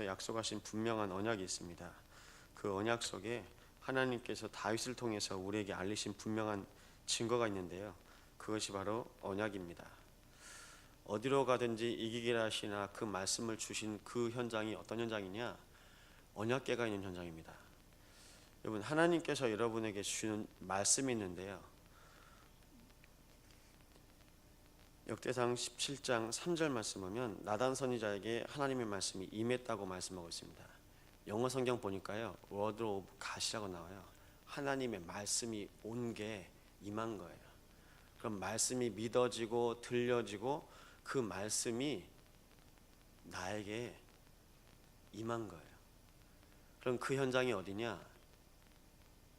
약속하신 분명한 언약이 있습니다. 그 언약 속에 하나님께서 다윗을 통해서 우리에게 알리신 분명한 증거가 있는데요. 그것이 바로 언약입니다. 어디로 가든지 이기기라 하시나 그 말씀을 주신 그 현장이 어떤 현장이냐? 언약궤가 있는 현장입니다. 여러분, 하나님께서 여러분에게 주시는 말씀이 있는데요. 역대상 17장 3절 말씀 보면 나단 선지자에게 하나님의 말씀이 임했다고 말씀하고 있습니다. 영어 성경 보니까요, word of God이라고 나와요. 하나님의 말씀이 온 게 임한 거예요. 그럼 말씀이 믿어지고 들려지고 그 말씀이 나에게 임한 거예요. 그럼 그 현장이 어디냐?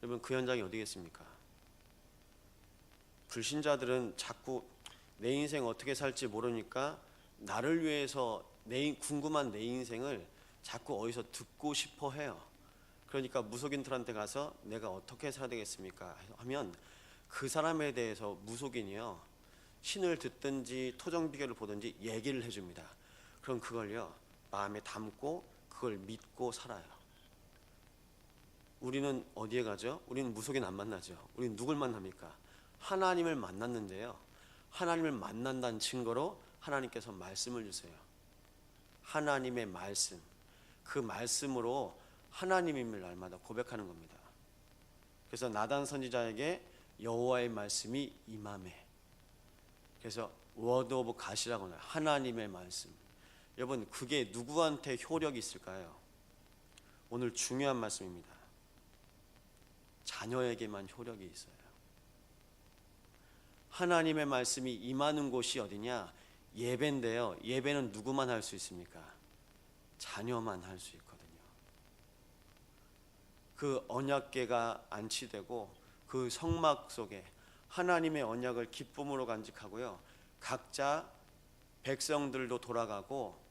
여러분, 그 현장이 어디겠습니까? 불신자들은 자꾸 내 인생 어떻게 살지 모르니까 나를 위해서 궁금한 내 인생을 자꾸 어디서 듣고 싶어 해요. 그러니까 무속인들한테 가서 내가 어떻게 살아야 되겠습니까? 하면 그 사람에 대해서 무속인이요, 신을 듣든지 토정비결을 보든지 얘기를 해줍니다. 그럼 그걸요 마음에 담고 그걸 믿고 살아요. 우리는 어디에 가죠? 우리는 무속인 안 만나죠. 우리는 누굴 만납니까? 하나님을 만났는데요, 하나님을 만난다는 증거로 하나님께서 말씀을 주세요. 하나님의 말씀, 그 말씀으로 하나님임을 날마다 고백하는 겁니다. 그래서 나단 선지자에게 여호와의 말씀이 임하매, 그래서 word of God이라고 해요. 하나님의 말씀. 여러분, 그게 누구한테 효력이 있을까요? 오늘 중요한 말씀입니다. 자녀에게만 효력이 있어요. 하나님의 말씀이 임하는 곳이 어디냐? 예배인데요. 예배는 누구만 할 수 있습니까? 자녀만 할 수 있거든요. 그 언약궤가 안치되고 그 성막 속에 하나님의 언약을 기쁨으로 간직하고요, 각자 백성들도 돌아가고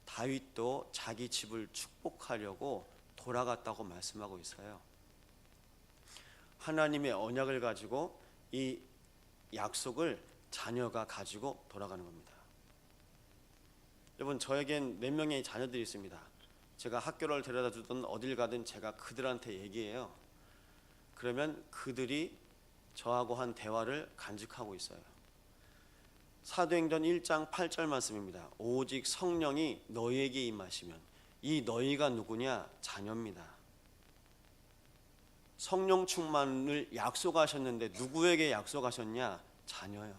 다윗도 자기 집을 축복하려고 돌아갔다고 말씀하고 있어요. 하나님의 언약을 가지고 이 약속을 자녀가 가지고 돌아가는 겁니다. 여러분, 저에겐 4명의 자녀들이 있습니다. 제가 학교를 데려다 주든 어딜 가든 제가 그들한테 얘기해요. 그러면 그들이 저하고 한 대화를 간직하고 있어요. 사도행전 1장 8절 말씀입니다. 오직 성령이 너희에게 임하시면, 이 너희가 누구냐? 자녀입니다. 성령 충만을 약속하셨는데 누구에게 약속하셨냐? 자녀요.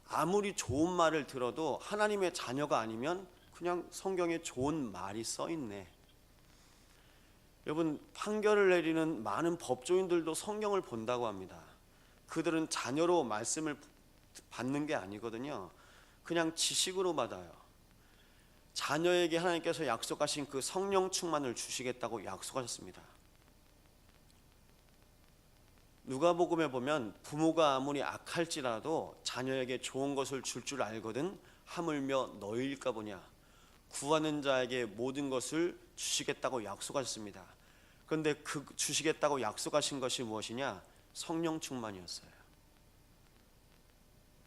아무리 좋은 말을 들어도 하나님의 자녀가 아니면 그냥 성경에 좋은 말이 써 있네. 여러분, 판결을 내리는 많은 법조인들도 성경을 본다고 합니다. 그들은 자녀로 말씀을 받는 게 아니거든요. 그냥 지식으로 받아요. 자녀에게 하나님께서 약속하신 그 성령 충만을 주시겠다고 약속하셨습니다. 누가복음에 보면 부모가 아무리 악할지라도 자녀에게 좋은 것을 줄 줄 알거든 하물며 너희일까 보냐, 구하는 자에게 모든 것을 주시겠다고 약속하셨습니다. 그런데 그 주시겠다고 약속하신 것이 무엇이냐? 성령 충만이었어요.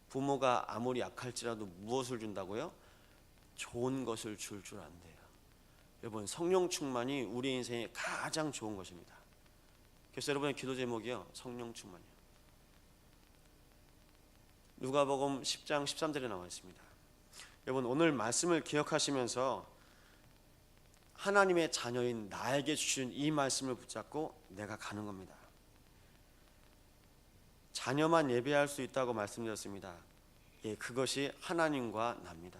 부모가 아무리 악할지라도 무엇을 준다고요? 좋은 것을 줄 줄 안대요. 여러분, 성령 충만이 우리 인생에 가장 좋은 것입니다. 그래서 여러분의 기도 제목이요, 성령 충만이요. 누가복음 10장 13절에 나와 있습니다. 여러분, 오늘 말씀을 기억하시면서 하나님의 자녀인 나에게 주신 이 말씀을 붙잡고 내가 가는 겁니다. 자녀만 예배할 수 있다고 말씀드렸습니다. 예, 그것이 하나님과 납니다.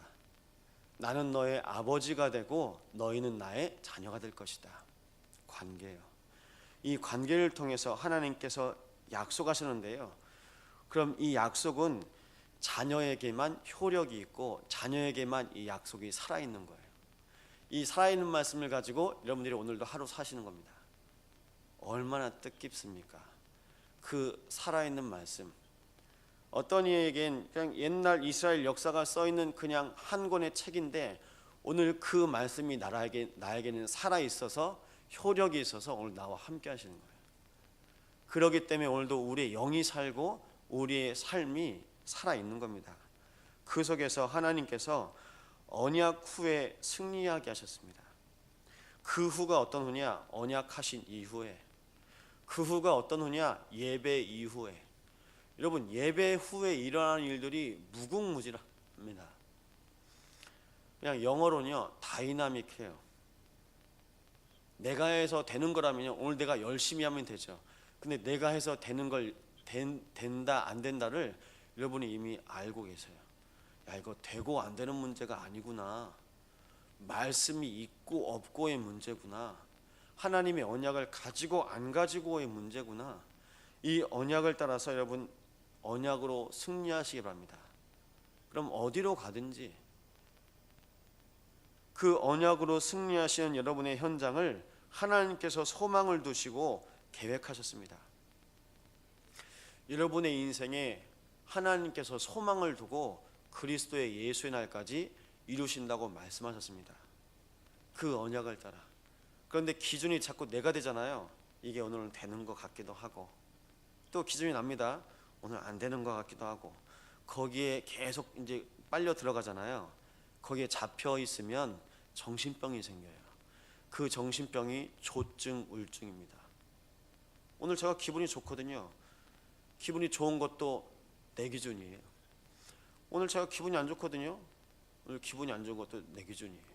나는 너의 아버지가 되고 너희는 나의 자녀가 될 것이다. 관계예요. 이 관계를 통해서 하나님께서 약속하시는데요, 그럼 이 약속은 자녀에게만 효력이 있고 자녀에게만 이 약속이 살아있는 거예요. 이 살아있는 말씀을 가지고 여러분들이 오늘도 하루 사시는 겁니다. 얼마나 뜻깊습니까? 그 살아있는 말씀. 어떤 이에겐 그냥 옛날 이스라엘 역사가 써있는 그냥 한 권의 책인데 오늘 그 말씀이 나에게는 살아있어서 효력이 있어서 오늘 나와 함께 하시는 거예요. 그렇기 때문에 오늘도 우리의 영이 살고 우리의 삶이 살아있는 겁니다. 그 속에서 하나님께서 언약 후에 승리하게 하셨습니다. 그 후가 어떤 후냐? 언약하신 이후에. 그 후가 어떤 후냐? 예배 이후에. 여러분, 예배 후에 일어나는 일들이 무궁무진합니다. 그냥 영어로는요, 다이나믹해요. 내가 해서 되는 거라면요, 오늘 내가 열심히 하면 되죠. 근데 내가 해서 되는 걸 된다 안 된다를 여러분이 이미 알고 계세요. 야, 이거 되고 안 되는 문제가 아니구나. 말씀이 있고 없고의 문제구나. 하나님의 언약을 가지고 안 가지고의 문제구나. 이 언약을 따라서 여러분 언약으로 승리하시기 바랍니다. 그럼 어디로 가든지 그 언약으로 승리하시는 여러분의 현장을 하나님께서 소망을 두시고 계획하셨습니다. 여러분의 인생에 하나님께서 소망을 두고 그리스도의 예수의 날까지 이루신다고 말씀하셨습니다. 그 언약을 따라. 그런데 기준이 자꾸 내가 되잖아요. 이게 오늘은 되는 것 같기도 하고, 또 기준이 납니다. 오늘 안 되는 것 같기도 하고, 거기에 계속 이제 빨려 들어가잖아요. 거기에 잡혀 있으면 정신병이 생겨요. 그 정신병이 조증 우울증입니다. 오늘 제가 기분이 좋거든요. 기분이 좋은 것도 내 기준이에요. 오늘 제가 기분이 안 좋거든요. 오늘 기분이 안 좋은 것도 내 기준이에요.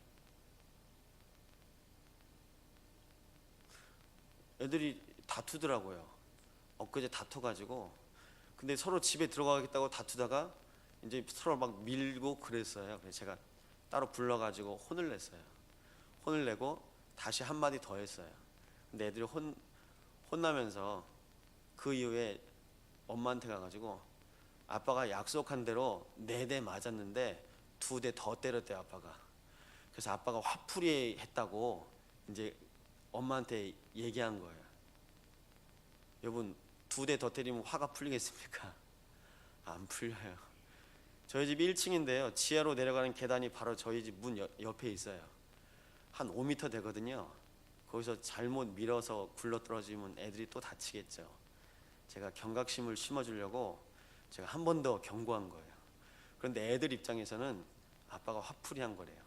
애들이 다투더라고요. 엊그제 다퉈가지고, 근데 서로 집에 들어가겠다고 다투다가 이제 서로 막 밀고 그랬어요. 그래서 제가 따로 불러가지고 혼을 냈어요. 혼을 내고 다시 한마디 더 했어요. 근데 애들이 혼나면서 그 이후에 엄마한테 가가지고 아빠가 약속한 대로 4대 맞았는데 2대 더 때렸대요, 아빠가. 그래서 아빠가 화풀이 했다고 이제 엄마한테 얘기한 거예요. 여러분, 2대 더 때리면 화가 풀리겠습니까? 안 풀려요. 저희 집이 1층인데요. 지하로 내려가는 계단이 바로 저희 집 문 옆에 있어요. 한 5m 되거든요. 거기서 잘못 밀어서 굴러떨어지면 애들이 또 다치겠죠. 제가 경각심을 심어주려고 제가 한 번 더 경고한 거예요. 그런데 애들 입장에서는 아빠가 화풀이한 거래요.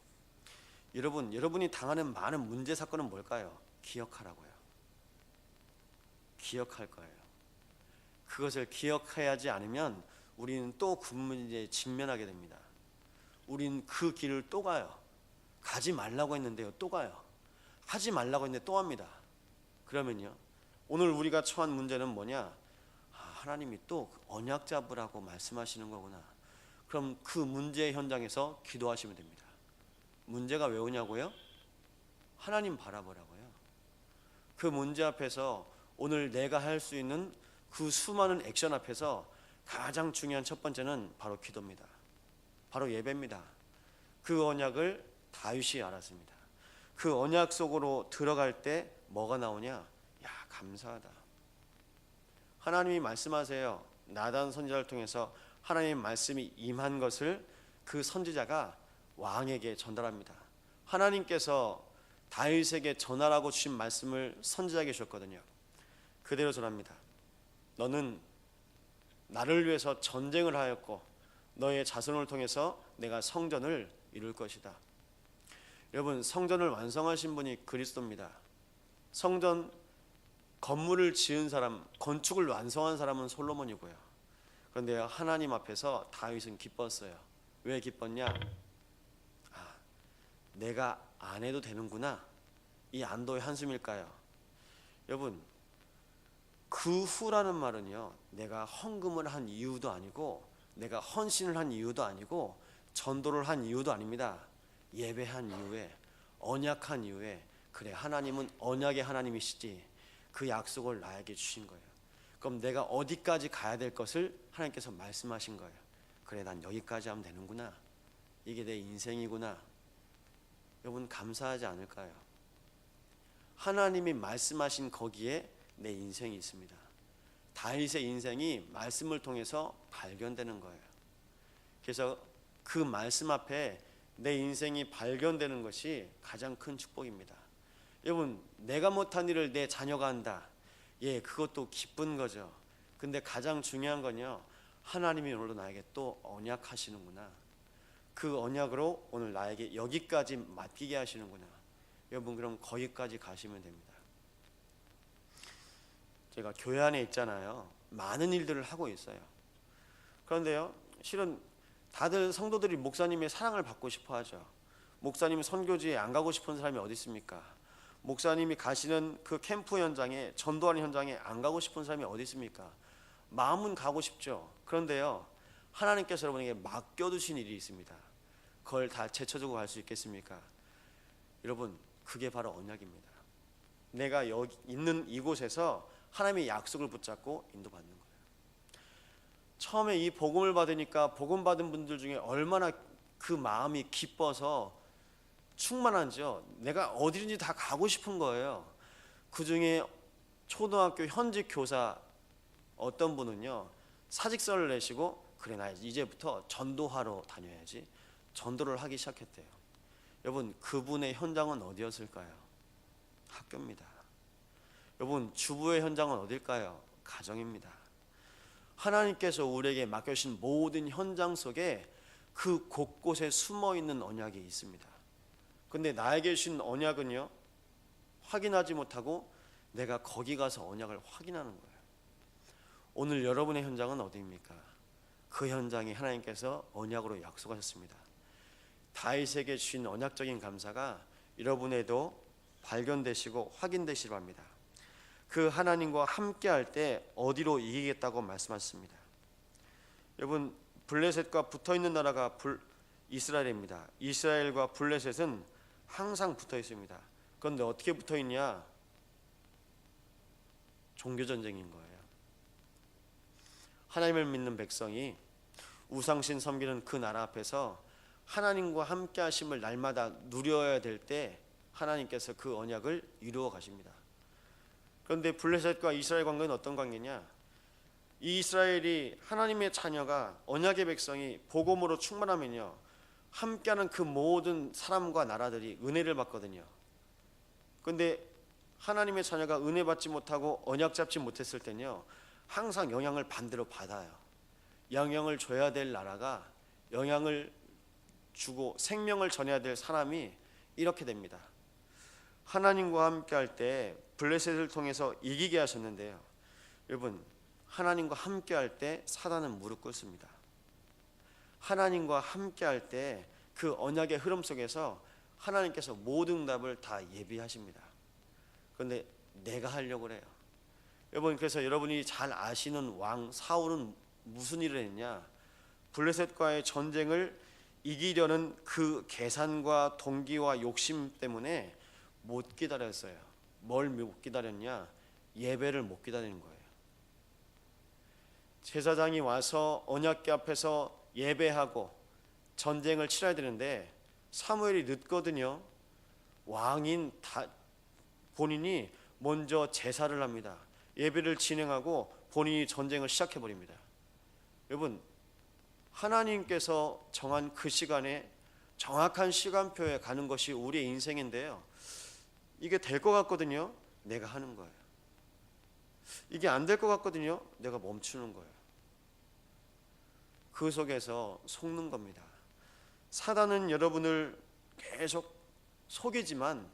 여러분, 여러분이 당하는 많은 문제 사건은 뭘까요? 기억하라고요. 기억할 거예요. 그것을 기억해야지 않으면 우리는 또 그 문제에 직면하게 됩니다. 우리는 그 길을 또 가요. 가지 말라고 했는데요, 또 가요. 하지 말라고 했는데 또 합니다. 그러면요, 오늘 우리가 처한 문제는 뭐냐? 하나님이 또 언약 잡으라고 말씀하시는 거구나. 그럼 그 문제의 현장에서 기도하시면 됩니다. 문제가 왜 오냐고요? 하나님 바라보라고요. 그 문제 앞에서 오늘 내가 할 수 있는 그 수많은 액션 앞에서 가장 중요한 첫 번째는 바로 기도입니다. 바로 예배입니다. 그 언약을 다윗이 알았습니다. 그 언약 속으로 들어갈 때 뭐가 나오냐? 야, 감사하다. 하나님이 말씀하세요. 나단 선지자를 통해서 하나님의 말씀이 임한 것을 그 선지자가 왕에게 전달합니다. 하나님께서 다윗에게 전하라고 주신 말씀을 선지자에게 주셨거든요. 그대로 전합니다. 너는 나를 위해서 전쟁을 하였고 너의 자손을 통해서 내가 성전을 이룰 것이다. 여러분, 성전을 완성하신 분이 그리스도입니다. 성전 건물을 지은 사람, 건축을 완성한 사람은 솔로몬이고요. 그런데 하나님 앞에서 다윗은 기뻤어요. 왜 기뻤냐? 내가 안 해도 되는구나. 이 안도의 한숨일까요? 여러분, 그 후라는 말은요, 내가 헌금을 한 이유도 아니고 내가 헌신을 한 이유도 아니고 전도를 한 이유도 아닙니다. 예배한 이후에, 언약한 이후에, 그래, 하나님은 언약의 하나님이시지, 그 약속을 나에게 주신 거예요. 그럼 내가 어디까지 가야 될 것을 하나님께서 말씀하신 거예요. 그래, 난 여기까지 하면 되는구나. 이게 내 인생이구나. 여러분, 감사하지 않을까요? 하나님이 말씀하신 거기에 내 인생이 있습니다. 다윗의 인생이 말씀을 통해서 발견되는 거예요. 그래서 그 말씀 앞에 내 인생이 발견되는 것이 가장 큰 축복입니다. 여러분, 내가 못한 일을 내 자녀가 한다. 예, 그것도 기쁜 거죠. 근데 가장 중요한 건요, 하나님이 오늘도 나에게 또 언약하시는구나. 그 언약으로 오늘 나에게 여기까지 맡기게 하시는구나. 여러분, 그럼 거기까지 가시면 됩니다. 제가 교회 안에 있잖아요. 많은 일들을 하고 있어요. 그런데요, 실은 다들 성도들이 목사님의 사랑을 받고 싶어 하죠. 목사님 선교지에 안 가고 싶은 사람이 어디 있습니까? 목사님이 가시는 그 캠프 현장에, 전도하는 현장에 안 가고 싶은 사람이 어디 있습니까? 마음은 가고 싶죠. 그런데요, 하나님께서 여러분에게 맡겨두신 일이 있습니다. 그걸 다 제쳐두고 갈 수 있겠습니까? 여러분, 그게 바로 언약입니다. 내가 여기 있는 이곳에서 하나님의 약속을 붙잡고 인도받는 거예요. 처음에 이 복음을 받으니까 복음 받은 분들 중에 얼마나 그 마음이 기뻐서 충만한지요. 내가 어디든지 다 가고 싶은 거예요. 그 중에 초등학교 현직 교사 어떤 분은요, 사직서를 내시고 그래, 나 이제부터 전도하러 다녀야지. 전도를 하기 시작했대요. 여러분, 그분의 현장은 어디였을까요? 학교입니다. 여러분, 주부의 현장은 어딜까요? 가정입니다. 하나님께서 우리에게 맡겨주신 모든 현장 속에 그 곳곳에 숨어있는 언약이 있습니다. 근데 나에게 주신 언약은요, 확인하지 못하고 내가 거기 가서 언약을 확인하는 거예요. 오늘 여러분의 현장은 어디입니까? 그 현장에 하나님께서 언약으로 약속하셨습니다. 다윗에게 주신 언약적인 감사가 여러분에도 발견되시고 확인되시기 바랍니다. 그 하나님과 함께 할 때 어디로 이기겠다고 말씀하셨습니다. 여러분, 블레셋과 붙어있는 나라가 이스라엘입니다. 이스라엘과 블레셋은 항상 붙어 있습니다. 그런데 어떻게 붙어 있냐? 종교전쟁인 거예요. 하나님을 믿는 백성이 우상신 섬기는 그 나라 앞에서 하나님과 함께 하심을 날마다 누려야 될 때 하나님께서 그 언약을 이루어 가십니다. 그런데 블레셋과 이스라엘 관계는 어떤 관계냐? 이 이스라엘이 하나님의 자녀가, 언약의 백성이 복음으로 충만하면요, 함께하는 그 모든 사람과 나라들이 은혜를 받거든요. 그런데 하나님의 자녀가 은혜 받지 못하고 언약 잡지 못했을 때는요, 항상 영향을 반대로 받아요. 영향을 줘야 될 나라가 영향을 주고 생명을 전해야 될 사람이 이렇게 됩니다. 하나님과 함께 할 때 블레셋을 통해서 이기게 하셨는데요, 여러분, 하나님과 함께 할 때 사단은 무릎 꿇습니다. 하나님과 함께 할 때 그 언약의 흐름 속에서 하나님께서 모든 답을 다 예비하십니다. 그런데 내가 하려고 그래요. 여러분, 그래서 여러분이 잘 아시는 왕 사울은 무슨 일을 했냐? 블레셋과의 전쟁을 이기려는 그 계산과 동기와 욕심 때문에 못 기다렸어요. 뭘 못 기다렸냐? 예배를 못 기다리는 거예요. 제사장이 와서 언약궤 앞에서 예배하고 전쟁을 치러야 되는데 사무엘이 늦거든요. 왕인 본인이 먼저 제사를 합니다. 예배를 진행하고 본인이 전쟁을 시작해버립니다. 여러분, 하나님께서 정한 그 시간에 정확한 시간표에 가는 것이 우리의 인생인데요, 이게 될 것 같거든요. 내가 하는 거예요. 이게 안 될 것 같거든요. 내가 멈추는 거예요. 그 속에서 속는 겁니다. 사단은 여러분을 계속 속이지만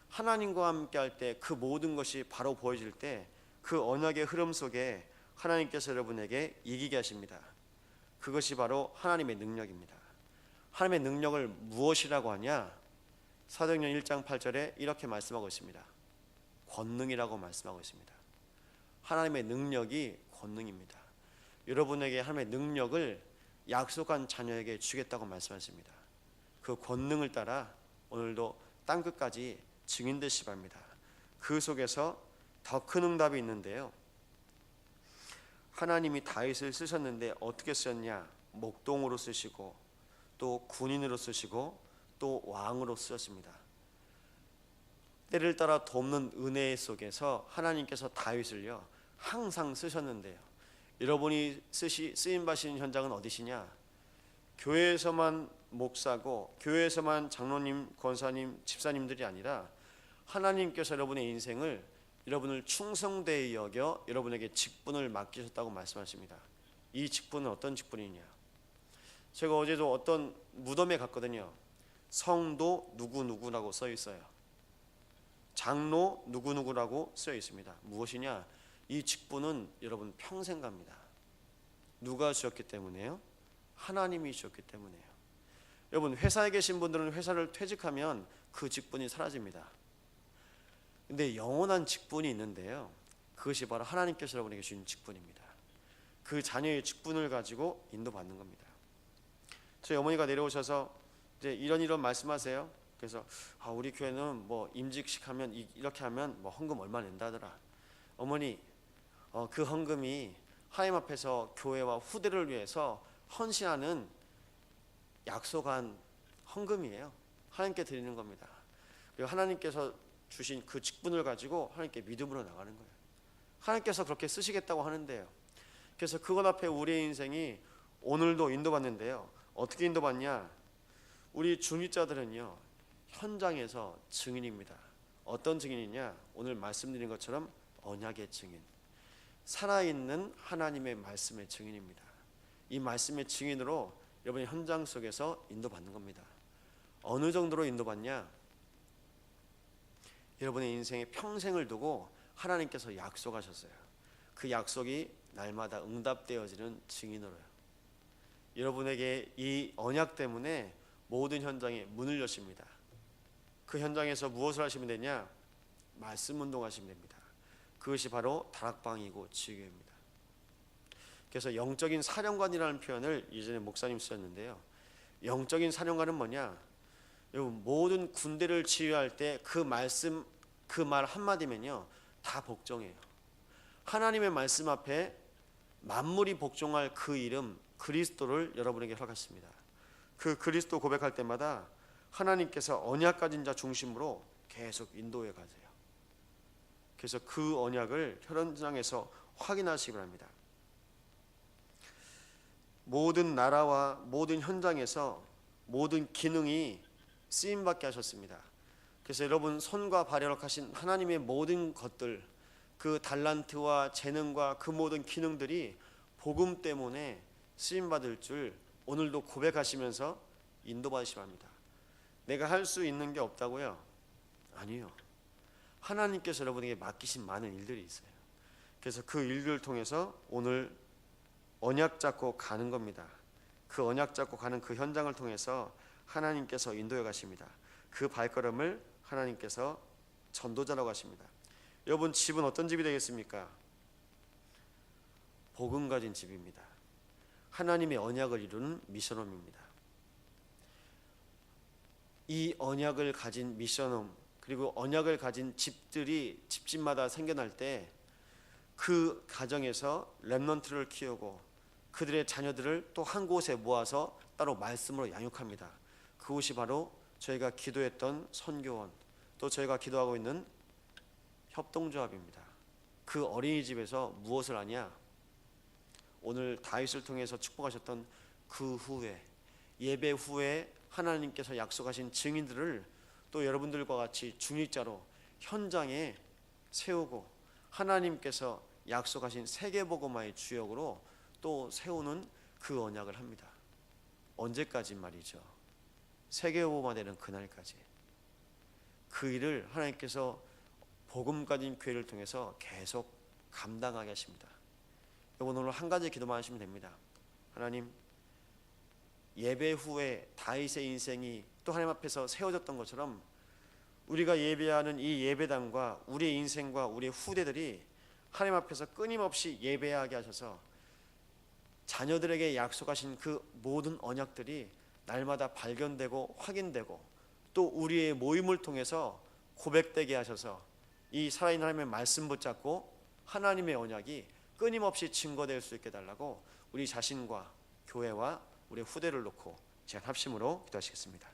하나님과 함께 할 때 그 모든 것이 바로 보여질 때 그 언약의 흐름 속에 하나님께서 여러분에게 이기게 하십니다. 그것이 바로 하나님의 능력입니다. 하나님의 능력을 무엇이라고 하냐? 사도행전 1장 8절에 이렇게 말씀하고 있습니다. 권능이라고 말씀하고 있습니다. 하나님의 능력이 권능입니다. 여러분에게 하나님의 능력을 약속한 자녀에게 주겠다고 말씀하십니다. 그 권능을 따라 오늘도 땅끝까지 증인 되시기 바랍니다. 그 속에서 더 큰 응답이 있는데요, 하나님이 다윗을 쓰셨는데 어떻게 쓰셨냐? 목동으로 쓰시고 또 군인으로 쓰시고 또 왕으로 쓰셨습니다. 때를 따라 돕는 은혜 속에서 하나님께서 다윗을요 항상 쓰셨는데요, 여러분이 쓰임 받으시는 현장은 어디시냐? 교회에서만 목사고 교회에서만 장로님, 권사님, 집사님들이 아니라 하나님께서 여러분의 인생을, 여러분을 충성되이 여겨 여러분에게 직분을 맡기셨다고 말씀하십니다. 이 직분은 어떤 직분이냐? 제가 어제도 어떤 무덤에 갔거든요. 성도 누구누구라고 써 있어요. 장로 누구누구라고 써 있습니다. 무엇이냐? 이 직분은 여러분 평생 갑니다. 누가 주셨기 때문에요? 하나님이 주셨기 때문에요. 여러분, 회사에 계신 분들은 회사를 퇴직하면 그 직분이 사라집니다. 근데 영원한 직분이 있는데요, 그것이 바로 하나님께서 여러분에게 주신 직분입니다. 그 자녀의 직분을 가지고 인도받는 겁니다. 저희 어머니가 내려오셔서 이제 이런 말씀하세요. 그래서 우리 교회는 뭐 임직식 하면 이렇게 하면 뭐 헌금 얼마 낸다더라. 어머니, 그 헌금이 하나님 앞에서 교회와 후대를 위해서 헌신하는 약속한 헌금이에요. 하나님께 드리는 겁니다. 그리고 하나님께서 주신 그 직분을 가지고 하나님께 믿음으로 나가는 거예요. 하나님께서 그렇게 쓰시겠다고 하는데요. 그래서 그것 앞에 우리의 인생이 오늘도 인도받는데요. 어떻게 인도받냐? 우리 중직자들은요, 현장에서 증인입니다. 어떤 증인이냐? 오늘 말씀드린 것처럼 언약의 증인, 살아있는 하나님의 말씀의 증인입니다. 이 말씀의 증인으로 여러분이 현장 속에서 인도받는 겁니다. 어느 정도로 인도받냐? 여러분의 인생에 평생을 두고 하나님께서 약속하셨어요. 그 약속이 날마다 응답되어지는 증인으로요. 여러분에게 이 언약 때문에 모든 현장에 문을 여십니다. 그 현장에서 무엇을 하시면 되냐? 말씀 운동하시면 됩니다. 그것이 바로 다락방이고 지교입니다. 그래서 영적인 사령관이라는 표현을 예전에 목사님 쓰셨는데요, 영적인 사령관은 뭐냐? 여러분, 모든 군대를 지휘할 때 그 말씀, 그 말 한마디면요 다 복종해요. 하나님의 말씀 앞에 만물이 복종할 그 이름 그리스도를 여러분에게 허락했습니다. 그 그리스도 고백할 때마다 하나님께서 언약 가진 자 중심으로 계속 인도해 가세요. 그래서 그 언약을 현장에서 확인하시기 바랍니다. 모든 나라와 모든 현장에서 모든 기능이 쓰임받게 하셨습니다. 그래서 여러분 손과 발에 허락하신 하나님의 모든 것들, 그 달란트와 재능과 그 모든 기능들이 복음 때문에 쓰임받을 줄 오늘도 고백하시면서 인도받으시기 바랍니다. 내가 할 수 있는 게 없다고요? 아니요. 하나님께서 여러분에게 맡기신 많은 일들이 있어요. 그래서 그 일들을 통해서 오늘 언약 잡고 가는 겁니다. 그 언약 잡고 가는 그 현장을 통해서 하나님께서 인도해 가십니다. 그 발걸음을 하나님께서 전도자라고 하십니다. 여러분, 집은 어떤 집이 되겠습니까? 복음 가진 집입니다. 하나님의 언약을 이루는 미션홈입니다. 이 언약을 가진 미션홈, 그리고 언약을 가진 집들이 집집마다 생겨날 때 그 가정에서 렘넌트를 키우고 그들의 자녀들을 또 한 곳에 모아서 따로 말씀으로 양육합니다. 그것이 바로 저희가 기도했던 선교원, 또 저희가 기도하고 있는 협동조합입니다. 그 어린이집에서 무엇을 하냐? 오늘 다윗을 통해서 축복하셨던 그 후에, 예배 후에 하나님께서 약속하신 증인들을 또 여러분들과 같이 중직자로 현장에 세우고 하나님께서 약속하신 세계복음화의 주역으로 또 세우는 그 언약을 합니다. 언제까지 말이죠? 세계복음화 되는 그날까지. 그 일을 하나님께서 복음 가진 교회를 통해서 계속 감당하게 하십니다. 여러분, 오늘 한 가지 기도만 하시면 됩니다. 하나님, 예배 후에 다윗의 인생이 또 하나님 앞에서 세워졌던 것처럼 우리가 예배하는 이 예배당과 우리의 인생과 우리의 후대들이 하나님 앞에서 끊임없이 예배하게 하셔서 자녀들에게 약속하신 그 모든 언약들이 날마다 발견되고 확인되고 또 우리의 모임을 통해서 고백되게 하셔서 이 살아있는 하나님의 말씀 붙잡고 하나님의 언약이 끊임없이 증거될 수 있게 달라고 우리 자신과 교회와 우리 후대를 놓고 제가 합심으로 기도하시겠습니다.